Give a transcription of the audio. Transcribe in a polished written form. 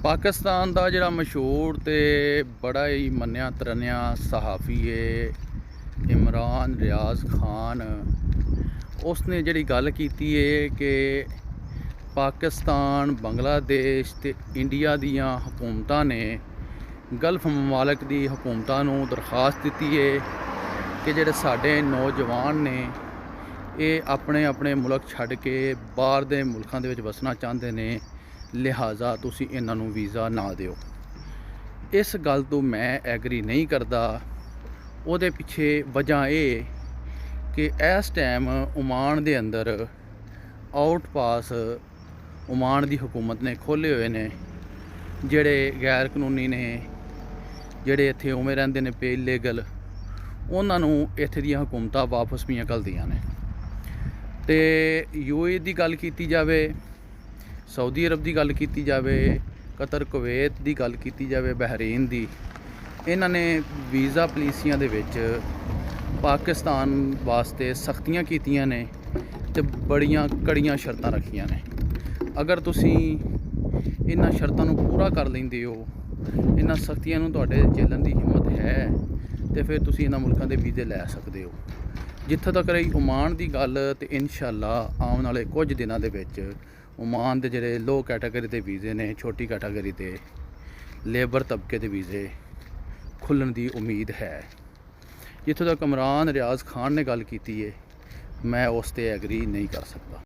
पाकिस्तान का जिहड़ा मशहूर तो बड़ा ही मन्निया तरन्निया सहाफ़ी है इमरान रियाज़ खान, उसने जिहड़ी गल कीती है कि पाकिस्तान बांग्लादेश ते इंडिया दियां हुकूमतां ने गल्फ ममालक दी हुकूमतां नूं दरखास्त दी है कि जिहड़े साडे नौजवान ने ये अपने अपने मुल्क छड्ड के बाहर दे मुल्कां दे विच वसना चाहते ने, लिहाजा तुसी इन्हां नूं वीज़ा ना दिओ। इस गल तो मैं एग्री नहीं करता। उहदे पिछे वजह ये कि इस टाइम ओमान दे अंदर आउट पास ओमान दी हुकूमत ने खोले हुए ने, जिहड़े गैर कानूनी ने, जिहड़े इत्थे उवें रहिंदे ने पे इलीगल, उन्हां नूं इत्थे दीयां हुकूमतां वापस भी घल्लदियां ने। ते यूए दी गल कीती जावे, सऊदी अरब की गल की जाए, कतर कुवैत की गल की जाए, बहरीन की, इन्हां ने वीज़ा पॉलिसियां दे विच पाकिस्तान वास्ते सख्तियां कीतियां ने ते बड़ियां कड़ियां शर्तां रखियां ने। अगर तुसी इन्हां शर्तां नूं पूरा कर लैंदे हो, इन्हां सख्तियां नूं तुहाडे झेलण दी हिम्मत है, तो फिर तुसी इन्हां मुल्कां दे वीज़े लै सकदे हो। जित्थों तक रही ओमान की गल, तो इंशाअल्लाह आने वाले कुछ दिनों के विच ओमान के जोड़े लो कैटागरी के वीज़े ने, छोटी कैटागरी के लेबर तबके के वीज़े खुलण की उम्मीद है। जित्थों तक इमरान रियाज़ खान ने गल की है, मैं उस पर एग्री नहीं कर सकता।